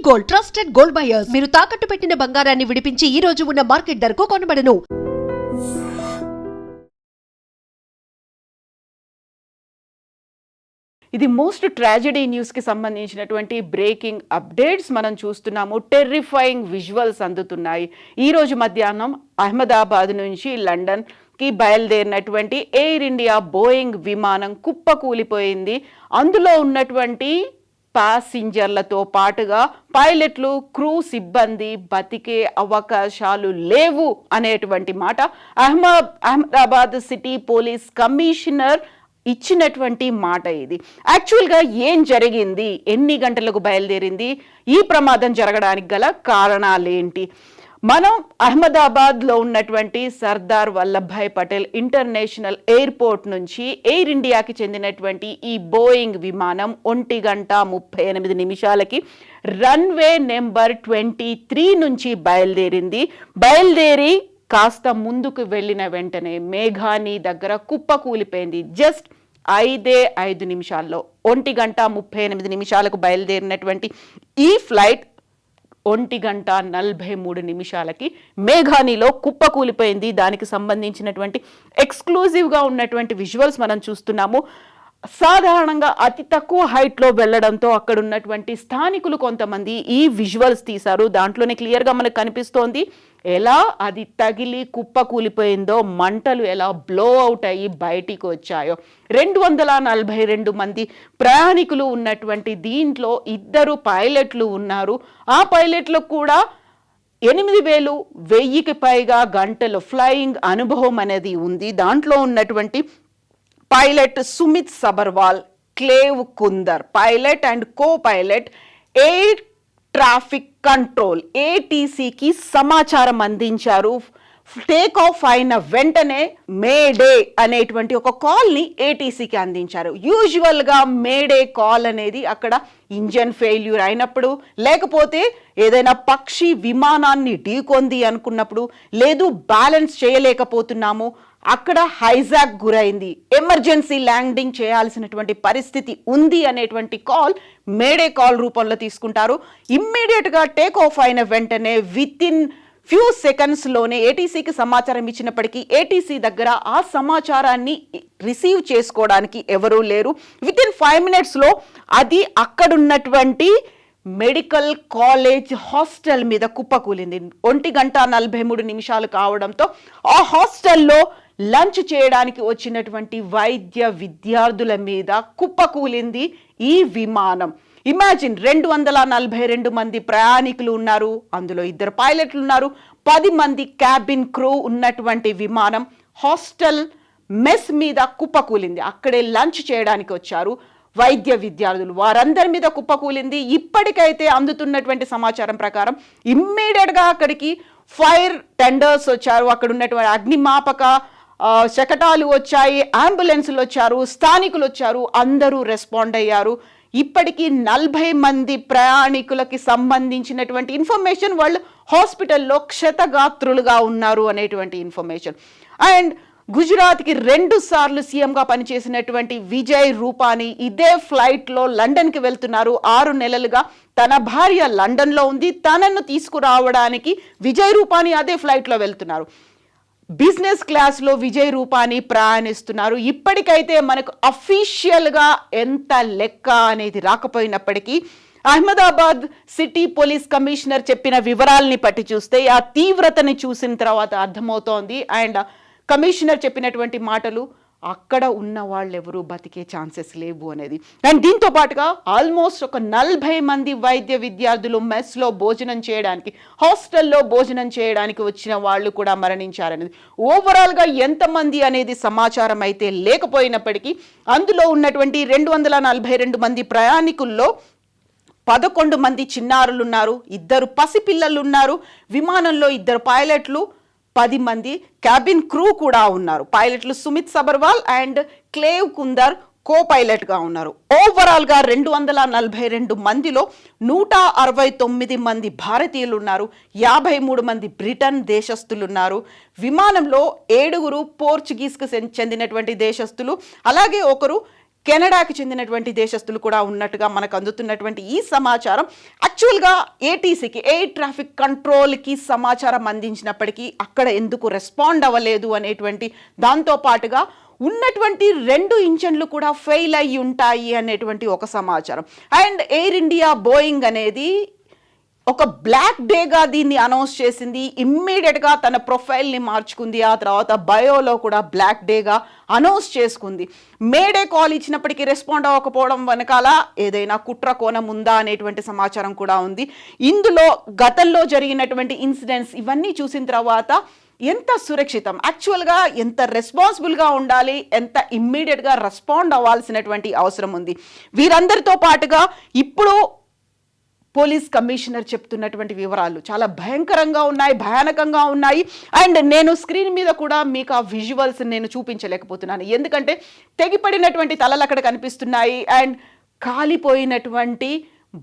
Gold, trusted gold buyers. మీరు తాకట్టు పెట్టిన బంగారాన్ని విడిపించి ఈ రోజు ఉన్న మార్కెట్ ధరకు కొనబడను. ఇది మోస్ట్ ట్రాజెడీ న్యూస్కి సంబంధించినటువంటి బ్రేకింగ్ అప్డేట్స్ మనం చూస్తున్నాము. టెర్రిఫైయింగ్ విజువల్స్ అందుతున్నాయి. ఈరోజు మధ్యాహ్నం అహ్మదాబాద్ నుంచి లండన్కి బయలుదేరినటువంటి ఎయిర్ ఇండియా బోయింగ్ విమానం కుప్పకూలిపోయింది. అందులో ఉన్నటువంటి ప్యాసింజర్లతో పాటుగా పైలట్లు, క్రూ సిబ్బంది బతికే అవకాశాలు లేవు అనేటువంటి మాట అహ్మదాబాద్ సిటీ పోలీస్ కమిషనర్ ఇచ్చినటువంటి మాట ఇది. యాక్చువల్గా ఏం జరిగింది, ఎన్ని గంటలకు బయలుదేరింది, ఈ ప్రమాదం జరగడానికి గల కారణాలేంటి? మనం అహ్మదాబాద్లో ఉన్నటువంటి సర్దార్ వల్లభాయ్ పటేల్ ఇంటర్నేషనల్ ఎయిర్పోర్ట్ నుంచి ఎయిర్ ఇండియాకి చెందినటువంటి ఈ బోయింగ్ విమానం 1:38 రన్వే నెంబర్ 23 నుంచి బయలుదేరి కాస్త ముందుకు వెళ్ళిన వెంటనే మేఘాని దగ్గర కుప్పకూలిపోయింది. జస్ట్ 5 నిమిషాల్లో 1:38 బయలుదేరినటువంటి ఈ ఫ్లైట్ 1:43 మేఘానిలో కుప్పకూలిపోయింది. దానికి సంబంధించినటువంటి ఎక్స్క్లూజివ్గా ఉన్నటువంటి విజువల్స్ మనం చూస్తున్నాము. సాధారణంగా అతి తక్కువ హైట్లో వెళ్ళడంతో అక్కడ ఉన్నటువంటి స్థానికులు కొంతమంది ఈ విజువల్స్ తీశారు. దాంట్లోనే క్లియర్గా మనకు కనిపిస్తోంది ఎలా అది తగిలి కుప్పకూలిపోయిందో, మంటలు ఎలా బ్లో అవుట్ అయ్యి బయటికి వచ్చాయో. 242 మంది ప్రయాణికులు ఉన్నటువంటి దీంట్లో 2 పైలట్లు ఉన్నారు. ఆ పైలట్లకు కూడా 8,1000కి పైగా గంటలు ఫ్లయింగ్ అనుభవం అనేది ఉంది. దాంట్లో ఉన్నటువంటి pilot Sumeet Sabharwal, Clive Kunder, pilot and co pilot air traffic control ఏటీసీకి సమాచారం అందించారు. టేక్ ఆఫ్ అయిన వెంటనే మేడే అనేటువంటి ఒక కాల్ని ఏటీసీకి అందించారు. యూజువల్గా మేడే కాల్ అనేది అక్కడ ఇంజన్ ఫెయిల్యూర్ అయినప్పుడు, లేకపోతే ఏదైనా పక్షి విమానాన్ని ఢీకొంది అనుకున్నప్పుడు, లేదు బ్యాలెన్స్ చేయలేకపోతున్నాము, అక్కడ హైజాక్ గురైంది, ఎమర్జెన్సీ ల్యాండింగ్ చేయాల్సినటువంటి పరిస్థితి ఉంది అనేటువంటి కాల్ మేడే కాల్ రూపంలో తీసుకుంటారు. ఇమ్మీడియట్గా టేక్ ఆఫ్ అయిన వెంటనే వితిన్ ఫ్యూ సెకండ్స్లోనే ఏటీసీకి సమాచారం ఇచ్చినప్పటికీ ఏటీసీ దగ్గర ఆ సమాచారాన్ని రిసీవ్ చేసుకోవడానికి ఎవరూ లేరు. వితిన్ 5 minutesలో అది అక్కడున్నటువంటి మెడికల్ కాలేజ్ హాస్టల్ మీద కుప్పకూలింది. 1:43 కావడంతో ఆ హాస్టల్లో లంచ్ చేయడానికి వచ్చినటువంటి వైద్య విద్యార్థుల మీద కుప్పకూలింది ఈ విమానం. ఇమాజిన్, 242 మంది ప్రయాణికులు ఉన్నారు, అందులో 2 పైలట్లు ఉన్నారు, 10 మంది క్యాబిన్ క్రూ ఉన్నటువంటి విమానం హాస్టల్ మెస్ మీద కుప్పకూలింది. అక్కడే లంచ్ చేయడానికి వచ్చారు వైద్య విద్యార్థులు, వారందరి మీద కుప్పకూలింది. ఇప్పటికైతే అందుతున్నటువంటి సమాచారం ప్రకారం ఇమ్మీడియట్గా అక్కడికి ఫైర్ టెండర్స్ వచ్చారు, అక్కడ ఉన్నటువంటి అగ్నిమాపక శకటాలు వచ్చాయి, అంబులెన్సులు వచ్చారు, స్థానికులు వచ్చారు, అందరూ రెస్పాండ్ అయ్యారు. ఇప్పటికీ 40 మంది ప్రయాణికులకి సంబంధించినటువంటి ఇన్ఫర్మేషన్, వాళ్ళు హాస్పిటల్లో క్షతగాత్రులుగా ఉన్నారు అనేటువంటి ఇన్ఫర్మేషన్. అండ్ గుజరాత్కి 2 సార్లు సీఎంగా పనిచేసినటువంటి విజయ్ రూపానీ ఇదే ఫ్లైట్లో లండన్కి వెళ్తున్నారు. 6 నెలలుగా తన భార్య లండన్లో ఉంది, తనను తీసుకురావడానికి విజయ్ రూపానీ అదే ఫ్లైట్లో వెళ్తున్నారు. బిజినెస్ క్లాస్లో విజయ్ రూపానీ ప్రయాణిస్తున్నారు. ఇప్పటికైతే మనకు అఫీషియల్గా ఎంత లెక్క అనేది రాకపోయినప్పటికీ అహ్మదాబాద్ సిటీ పోలీస్ కమిషనర్ చెప్పిన వివరాలని పట్టి చూస్తే ఆ తీవ్రతని చూసిన తర్వాత అర్థమవుతోంది. అండ్ కమిషనర్ చెప్పినటువంటి మాటలు, అక్కడ ఉన్న వాళ్ళు ఎవరు బతికే ఛాన్సెస్ లేవు అనేది. అండ్ దీంతో పాటుగా ఆల్మోస్ట్ ఒక 40 మంది వైద్య విద్యార్థులు మెస్లో భోజనం చేయడానికి, హాస్టల్లో భోజనం చేయడానికి వచ్చిన వాళ్ళు కూడా మరణించారనేది. ఓవరాల్గా ఎంతమంది అనేది సమాచారం అయితే లేకపోయినప్పటికీ అందులో ఉన్నటువంటి 242 మంది ప్రయాణికుల్లో 11 మంది చిన్నారులు ఉన్నారు, 2 పసిపిల్లలు ఉన్నారు, విమానంలో 2 పైలట్లు, 10 మంది క్యాబిన్ క్రూ కూడా ఉన్నారు. పైలట్లు సుమిత్ సబర్వాల్ అండ్ క్లేవ్ కుందర్ కో పైలట్గా ఉన్నారు. ఓవరాల్గా 242 మందిలో 169 మంది భారతీయులు ఉన్నారు, 53 మంది బ్రిటన్ దేశస్థులు ఉన్నారు. విమానంలో 7 పోర్చుగీస్కి చెందినటువంటి దేశస్థులు, అలాగే ఒకరు కెనడాకి చెందినటువంటి దేశస్తులు కూడా ఉన్నట్టుగా మనకు అందుతున్నటువంటి ఈ సమాచారం యాక్చువల్గా ఏటీసీకి ఎయిర్ ట్రాఫిక్ కంట్రోల్కి సమాచారం అందించినప్పటికీ అక్కడ ఎందుకు రెస్పాండ్ అవ్వలేదు అనేటువంటి దాంతో పాటుగా ఉన్నటువంటి 2 ఇంజన్లు కూడా ఫెయిల్ అయ్యి ఉంటాయి అనేటువంటి ఒక సమాచారం. అండ్ ఎయిర్ ఇండియా బోయింగ్ అనేది ఒక బ్లాక్ డేగా దీన్ని అనౌన్స్ చేసింది. ఇమ్మీడియట్గా తన ప్రొఫైల్ని మార్చుకుంది. ఆ తర్వాత బయోలో కూడా బ్లాక్ డేగా అనౌన్స్ చేసుకుంది. మేడే కాల్ ఇచ్చినప్పటికీ రెస్పాండ్ అవ్వకపోవడం వెనకాల ఏదైనా కుట్ర కోణం ఉందా అనేటువంటి సమాచారం కూడా ఉంది. ఇందులో గతంలో జరిగినటువంటి ఇన్సిడెంట్స్ ఇవన్నీ చూసిన తర్వాత ఎంత సురక్షితం, యాక్చువల్గా ఎంత రెస్పాన్సిబుల్గా ఉండాలి, ఎంత ఇమ్మీడియట్గా రెస్పాండ్ అవ్వాల్సినటువంటి అవసరం ఉంది. వీరందరితో పాటుగా ఇప్పుడు పోలీస్ కమిషనర్ చెప్తున్నటువంటి వివరాలు చాలా భయంకరంగా ఉన్నాయి, భయానకంగా ఉన్నాయి. అండ్ నేను స్క్రీన్ మీద కూడా మీకు ఆ విజువల్స్ నేను చూపించలేకపోతున్నాను, ఎందుకంటే తెగిపడినటువంటి తలలు అక్కడ కనిపిస్తున్నాయి అండ్ కాలిపోయినటువంటి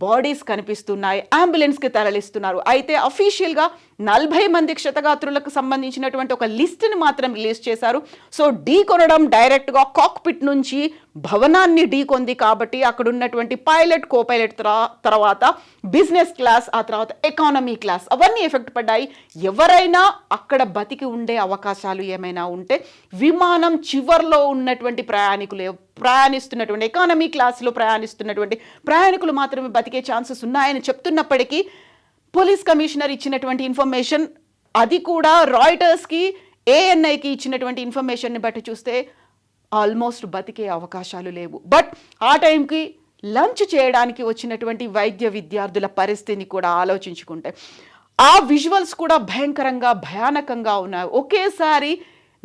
బాడీస్ కనిపిస్తున్నాయి. అంబులెన్స్కి తరలిస్తున్నారు. అయితే అఫీషియల్గా 40 మంది క్షతగాత్రులకు సంబంధించినటువంటి ఒక లిస్ట్ని మాత్రం రిలీజ్ చేశారు. సో ఢీ కొనడం డైరెక్ట్గా కాక్పిట్ నుంచి భవనాన్ని ఢీ కొంది కాబట్టి అక్కడ ఉన్నటువంటి పైలట్, కో పైలట్ తర్వాత బిజినెస్ క్లాస్, ఆ తర్వాత ఎకానమీ క్లాస్ అవన్నీ ఎఫెక్ట్ పడ్డాయి. ఎవరైనా అక్కడ బతికి ఉండే అవకాశాలు ఏమైనా ఉంటే విమానం చివర్లో ఉన్నటువంటి ప్రయాణిస్తున్నటువంటి ఎకానమీ క్లాస్లో ప్రయాణిస్తున్నటువంటి ప్రయాణికులు మాత్రమే బతికే ఛాన్సెస్ ఉన్నాయని చెప్తున్నప్పటికీ పోలీస్ కమిషనర్ ఇచ్చినటువంటి ఇన్ఫర్మేషన్, అది కూడా రాయిటర్స్కి, ఏఎన్ఐకి ఇచ్చినటువంటి ఇన్ఫర్మేషన్ని బట్టి చూస్తే ఆల్మోస్ట్ బతికే అవకాశాలు లేవు. బట్ ఆ టైంకి లంచ్ చేయడానికి వచ్చినటువంటి వైద్య విద్యార్థుల పరిస్థితిని కూడా ఆలోచించుకుంటే ఆ విజువల్స్ కూడా భయంకరంగా, భయానకంగా ఉన్నాయి. ఒకేసారి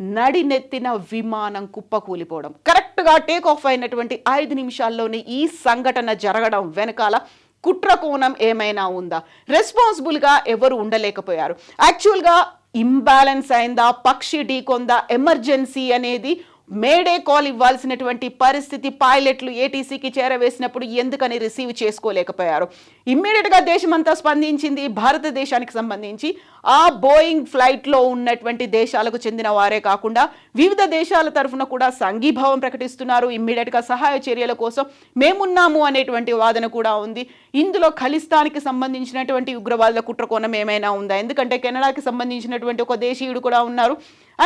నడినెత్తిన విమానం కుప్పకూలిపోవడం, కరెక్ట్గా టేక్ ఆఫ్ అయినటువంటి 5 నిమిషాల్లోనే ఈ సంఘటన జరగడం వెనకాల కుట్ర కోణం ఏమైనా ఉందా? రెస్పాన్సిబుల్గా ఎవరు ఉండలేకపోయారు? యాక్చువల్గా ఇంబ్యాలెన్స్ అయిందా, పక్షి ఢీకొందా, ఎమర్జెన్సీ అనేది మేడే కాల్ ఇవ్వాల్సినటువంటి పరిస్థితి పైలట్లు ఏటీసీకి చేరవేసినప్పుడు ఎందుకని రిసీవ్ చేసుకోలేకపోయారు? ఇమ్మీడియట్గా దేశమంతా స్పందించింది. భారతదేశానికి సంబంధించి ఆ బోయింగ్ ఫ్లైట్లో ఉన్నటువంటి దేశాలకు చెందిన వారే కాకుండా వివిధ దేశాల తరఫున కూడా సంఘీభావం ప్రకటిస్తున్నారు. ఇమ్మీడియట్గా సహాయ చర్యల కోసం మేమున్నాము అనేటువంటి వాదన కూడా ఉంది. ఇందులో ఖలిస్తాన్కి సంబంధించినటువంటి ఉగ్రవాదుల కుట్రకోణం ఏమైనా ఉందా? ఎందుకంటే కెనడాకి సంబంధించినటువంటి ఒక దేశీయుడు కూడా ఉన్నారు.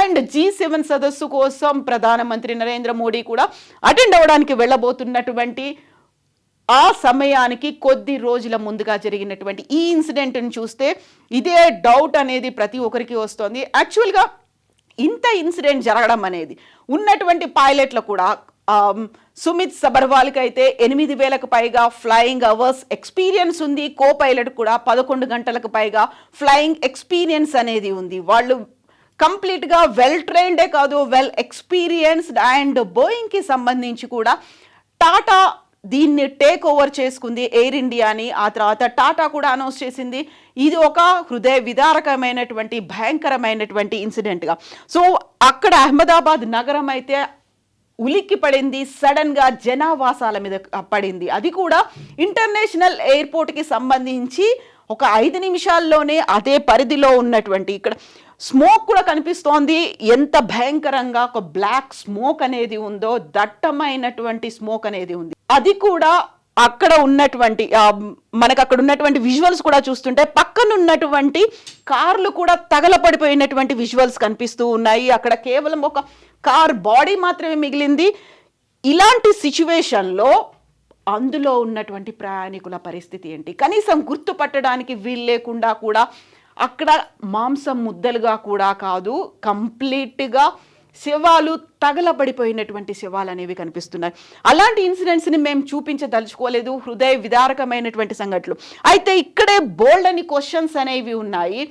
అండ్ G7 సదస్సు కోసం ప్రధానమంత్రి నరేంద్ర మోడీ కూడా అటెండ్ అవ్వడానికి వెళ్ళబోతున్నటువంటి ఆ సమయానికి కొద్ది రోజుల ముందుగా జరిగినటువంటి ఈ ఇన్సిడెంట్ని చూస్తే ఇదే డౌట్ అనేది ప్రతి ఒక్కరికి వస్తుంది. యాక్చువల్గా ఇంత ఇన్సిడెంట్ జరగడం అనేది ఉన్నటువంటి పైలట్లు కూడా సుమిత్ సబర్వాల్కి అయితే 8,000కు పైగా ఫ్లయింగ్ అవర్స్ ఎక్స్పీరియన్స్ ఉంది. కో పైలట్ కూడా 11 గంటలకు పైగా ఫ్లయింగ్ ఎక్స్పీరియన్స్ అనేది ఉంది. వాళ్ళు కంప్లీట్గా వెల్ ట్రైన్డే కాదు, వెల్ ఎక్స్పీరియన్స్డ్. అండ్ బోయింగ్కి సంబంధించి కూడా టాటా దీన్ని టేక్ ఓవర్ చేసుకుంది ఎయిర్ ఇండియాని. ఆ తర్వాత టాటా కూడా అనౌన్స్ చేసింది ఇది ఒక హృదయ విదారకమైనటువంటి భయంకరమైనటువంటి ఇన్సిడెంట్గా. సో అక్కడ అహ్మదాబాద్ నగరం అయితే ఉలిక్కి పడింది, సడన్గా జనావాసాల మీద పడింది. అది కూడా ఇంటర్నేషనల్ ఎయిర్పోర్ట్కి సంబంధించి ఒక 5 నిమిషాల్లోనే అదే పరిధిలో ఉన్నటువంటి ఇక్కడ స్మోక్ కూడా కనిపిస్తోంది. ఎంత భయంకరంగా ఒక బ్లాక్ స్మోక్ అనేది ఉందో, దట్టమైనటువంటి స్మోక్ అనేది ఉంది. అది కూడా అక్కడ ఉన్నటువంటి మనకు అక్కడ ఉన్నటువంటి విజువల్స్ కూడా చూస్తుంటే పక్కనున్నటువంటి కార్లు కూడా తగలపడిపోయినటువంటి విజువల్స్ కనిపిస్తూ ఉన్నాయి. అక్కడ కేవలం ఒక కార్ బాడీ మాత్రమే మిగిలింది. ఇలాంటి సిచ్యువేషన్లో అందులో ఉన్నటువంటి ప్రయాణికుల పరిస్థితి ఏంటి? కనీసం గుర్తుపట్టడానికి వీలు లేకుండా కూడా అక్కడ మాంసం ముద్దలుగా కూడా కాదు, కంప్లీట్గా శవాలు తగలబడిపోయినటువంటి శవాలు అనేవి కనిపిస్తున్నాయి. అలాంటి ఇన్సిడెంట్స్ని మేము చూపించదలుచుకోలేదు, హృదయ విదారకమైనటువంటి సంఘటనలు. అయితే ఇక్కడే బోల్డ్ అని క్వశ్చన్స్ అనేవి ఉన్నాయి.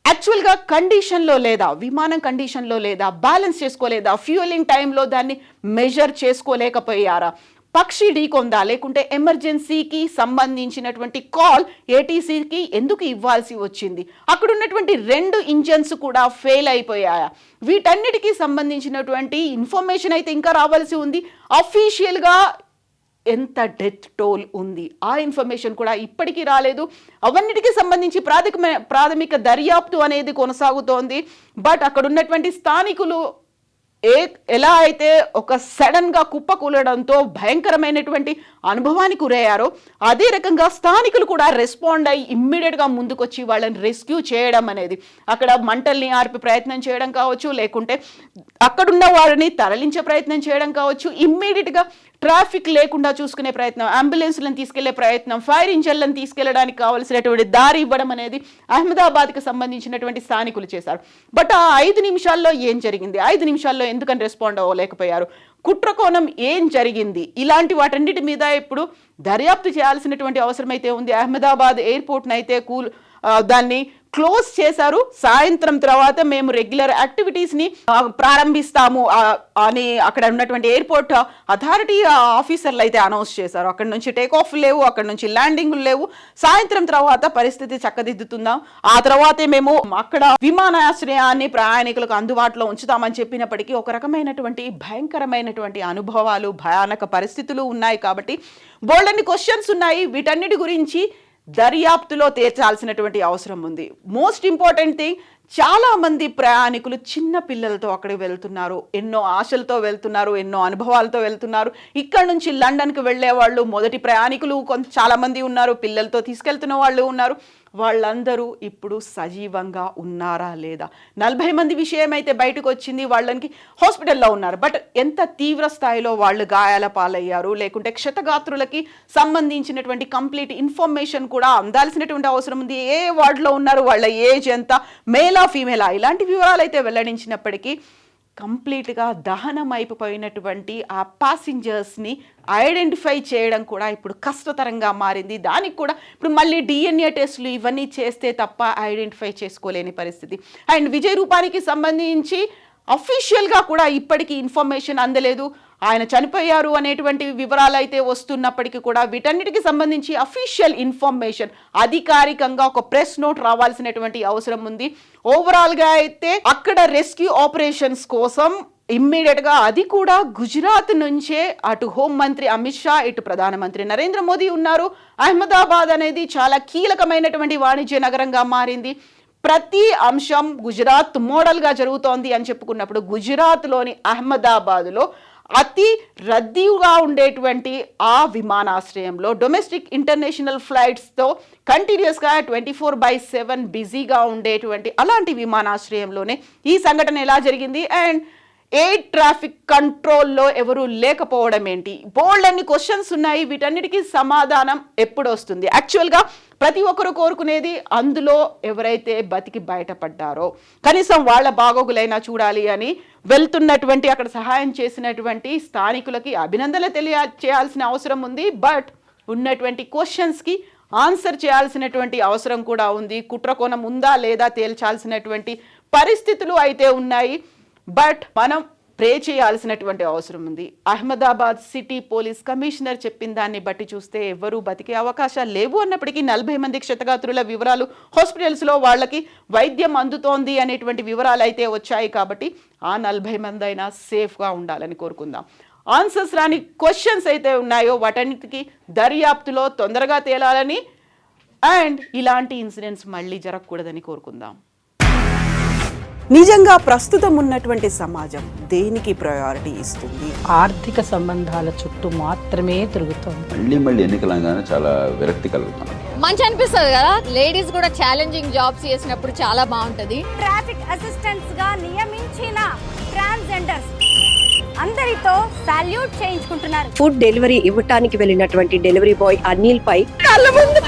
యాక్చువల్గా కండిషన్లో లేదా, విమానం కండిషన్లో లేదా, బ్యాలెన్స్ చేసుకోలేదా, ఫ్యూయలింగ్ టైంలో దాన్ని మెజర్ చేసుకోలేకపోయారా, పక్షి ఢీకొందా, లేకుంటే ఎమర్జెన్సీకి సంబంధించినటువంటి కాల్ ఏటీసీకి ఎందుకు ఇవ్వాల్సి వచ్చింది, అక్కడ ఉన్నటువంటి 2 ఇంజన్స్ కూడా ఫెయిల్ అయిపోయాయా, వీటన్నిటికీ సంబంధించినటువంటి ఇన్ఫర్మేషన్ అయితే ఇంకా రావాల్సి ఉంది. అఫీషియల్గా ఎంత డెత్ టోల్ ఉంది ఆ ఇన్ఫర్మేషన్ కూడా ఇప్పటికీ రాలేదు. అవన్నిటికీ సంబంధించి ప్రాథమిక దర్యాప్తు అనేది కొనసాగుతోంది. బట్ అక్కడ ఉన్నటువంటి స్థానికులు ఎలా అయితే ఒక సడన్ గా కుప్పకూలడంతో భయంకరమైనటువంటి అనుభవానికి గురయ్యారో అదే రకంగా స్థానికులు కూడా రెస్పాండ్ అయ్యి ఇమ్మీడియట్ గా ముందుకొచ్చి వాళ్ళని రెస్క్యూ చేయడం అనేది, అక్కడ మంటల్ని ఆర్పే ప్రయత్నం చేయడం కావచ్చు, లేకుంటే అక్కడున్న వారిని తరలించే ప్రయత్నం చేయడం కావచ్చు, ఇమ్మీడియట్ గా ట్రాఫిక్ లేకుండా చూసుకునే ప్రయత్నం, అంబులెన్స్లను తీసుకెళ్లే ప్రయత్నం, ఫైర్ ఇంజన్లను తీసుకెళ్లడానికి కావాల్సినటువంటి దారి ఇవ్వడం అనేది అహ్మదాబాద్కి సంబంధించినటువంటి స్థానికులు చేశారు. బట్ ఆ 5 నిమిషాల్లో ఏం జరిగింది, 5 నిమిషాల్లో ఎందుకని రెస్పాండ్ అవ్వలేకపోయారు, కుట్రకోణం ఏం జరిగింది, ఇలాంటి వాటన్నిటి మీద ఇప్పుడు దర్యాప్తు చేయాల్సినటువంటి అవసరం అయితే ఉంది. అహ్మదాబాద్ ఎయిర్పోర్ట్ని అయితే దాన్ని క్లోజ్ చేశారు. సాయంత్రం తర్వాత మేము రెగ్యులర్ యాక్టివిటీస్ని ప్రారంభిస్తాము అని అక్కడ ఉన్నటువంటి ఎయిర్పోర్ట్ అథారిటీ ఆఫీసర్లు అయితే అనౌన్స్ చేశారు. అక్కడ నుంచి టేక్ ఆఫ్ లేవు, అక్కడ నుంచి ల్యాండింగ్లు లేవు. సాయంత్రం తర్వాత పరిస్థితి చక్కదిద్దుతుందాం, ఆ తర్వాతే మేము అక్కడ విమానాశ్రయాన్ని ప్రయాణికులకు అందుబాటులో ఉంచుతామని చెప్పినప్పటికీ ఒక రకమైనటువంటి భయంకరమైనటువంటి అనుభవాలు, భయానక పరిస్థితులు ఉన్నాయి. కాబట్టి బోల్డన్ని క్వశ్చన్స్ ఉన్నాయి. వీటన్నిటి గురించి దర్యాప్తులో తీర్చాల్సినటువంటి అవసరం ఉంది. మోస్ట్ ఇంపార్టెంట్ థింగ్, చాలా మంది ప్రయాణికులు చిన్న పిల్లలతో అక్కడికి వెళ్తున్నారు, ఎన్నో ఆశలతో వెళ్తున్నారు, ఎన్నో అనుభవాలతో వెళ్తున్నారు. ఇక్కడ నుంచి లండన్కి వెళ్ళే వాళ్ళు మొదటి ప్రయాణికులు చాలా మంది ఉన్నారు, పిల్లలతో తీసుకెళ్తున్న వాళ్ళు ఉన్నారు. వాళ్ళందరూ ఇప్పుడు సజీవంగా ఉన్నారా లేదా, 40 మంది విషయం అయితే బయటకు వచ్చింది, వాళ్ళకి హాస్పిటల్లో ఉన్నారు. బట్ ఎంత తీవ్ర స్థాయిలో వాళ్ళు గాయాల పాలయ్యారు, లేకుంటే క్షతగాత్రులకి సంబంధించినటువంటి కంప్లీట్ ఇన్ఫర్మేషన్ కూడా అందాల్సినటువంటి అవసరం ఉంది. ఏ వార్డులో ఉన్నారు, వాళ్ళ ఏజ్ ఎంత, మేలా ఫీమేలా, ఇలాంటి వివరాలు అయితే వెల్లడించినప్పటికీ కంప్లీట్గా దహనం అయిపోయినటువంటి ఆ ప్యాసింజర్స్ని ఐడెంటిఫై చేయడం కూడా ఇప్పుడు కష్టతరంగా మారింది. దానికి కూడా ఇప్పుడు మళ్ళీ DNA టెస్టులు ఇవన్నీ చేస్తే తప్ప ఐడెంటిఫై చేసుకోలేని పరిస్థితి. అండ్ విజయ్ రూపానికి సంబంధించి అఫీషియల్గా కూడా ఇప్పటికీ ఇన్ఫర్మేషన్ అందలేదు. ఆయన చనిపోయారు అనేటువంటి వివరాలు అయితే వస్తున్నప్పటికీ కూడా వీటన్నిటికి సంబంధించి అఫీషియల్ ఇన్ఫర్మేషన్ అధికారికంగా ఒక ప్రెస్ నోట్ రావాల్సినటువంటి అవసరం ఉంది. ఓవరాల్గా అయితే అక్కడ రెస్క్యూ ఆపరేషన్స్ కోసం ఇమ్మీడియట్ గా అది కూడా గుజరాత్ నుంచే అటు హోంమంత్రి అమిత్ షా, ఇటు ప్రధానమంత్రి నరేంద్ర మోదీ ఉన్నారు. అహ్మదాబాద్ అనేది చాలా కీలకమైనటువంటి వాణిజ్య నగరంగా మారింది. ప్రతి అంశం గుజరాత్ మోడల్గా జరుగుతోంది అని చెప్పుకున్నప్పుడు గుజరాత్లోని అహ్మదాబాద్లో అతి రద్దీగా ఉండేటువంటి ఆ విమానాశ్రయంలో డొమెస్టిక్ ఇంటర్నేషనల్ ఫ్లైట్స్తో కంటిన్యూస్గా 24/7 బిజీగా ఉండేటువంటి అలాంటి విమానాశ్రయంలోనే ఈ సంఘటన ఎలా జరిగింది అండ్ ఎయిర్ ట్రాఫిక్ కంట్రోల్లో ఎవరు లేకపోవడం ఏంటి, బోల్డ్ అన్ని క్వశ్చన్స్ ఉన్నాయి. వీటన్నిటికీ సమాధానం ఎప్పుడు వస్తుంది? యాక్చువల్గా ప్రతి ఒక్కరు కోరుకునేది అందులో ఎవరైతే బతికి బయటపడ్డారో కనీసం వాళ్ళ బాగోగులైనా చూడాలి అని వెళ్తున్నటువంటి అక్కడ సహాయం చేసినటువంటి స్థానికులకి అభినందనలు తెలియచేయాల్సిన అవసరం ఉంది. బట్ ఉన్నటువంటి క్వశ్చన్స్కి ఆన్సర్ చేయాల్సినటువంటి అవసరం కూడా ఉంది. కుట్రకోణం ఉందా లేదా తేల్చాల్సినటువంటి పరిస్థితులు అయితే ఉన్నాయి. బట్ మనం ప్రే చేయాల్సినటువంటి అవసరం ఉంది. అహ్మదాబాద్ సిటీ పోలీస్ కమిషనర్ చెప్పిన దాన్ని బట్టి చూస్తే ఎవరు బతికే అవకాశాలు లేవు అన్నప్పటికీ 40 మంది క్షతగాత్రుల వివరాలు, హాస్పిటల్స్లో వాళ్ళకి వైద్యం అందుతోంది అనేటువంటి వివరాలు అయితే వచ్చాయి. కాబట్టి ఆ 40 మంది అయినా సేఫ్గా ఉండాలని కోరుకుందాం. ఆన్సర్స్ రాని క్వశ్చన్స్ అయితే ఉన్నాయో వాటన్నిటికీ దర్యాప్తులో తొందరగా తేలాలని అండ్ ఇలాంటి ఇన్సిడెంట్స్ మళ్ళీ జరగకూడదని కోరుకుందాం. నిజంగా ప్రస్తుతం ఉన్నటువంటి సమాజం దేనికి ప్రయారిటీ ఇస్తుంది? ఆర్థిక సంబంధాల చుట్టూ మాత్రమే తిరుగుతుంది. మళ్ళీ ఎన్నికలంగానే చాలా విరక్తి కలుగుతాను. మంచి అనిపిస్తుంది కదా, లేడీస్ కూడా ఛాలెంజింగ్ జాబ్స్ చేసినప్పుడు చాలా బాగుంటది. ట్రాఫిక్ అసిస్టెంట్స్ గా నియమించిన ట్రాన్స్జెండర్స్ అందరితో సాల్యూట్ చేయించుకుంటున్నారు. ఫుడ్ డెలివరీ ఇవ్వటానికి వెళ్ళినటువంటి డెలివరీ బాయ్ అనిల్ పై కళ్ళ ముందు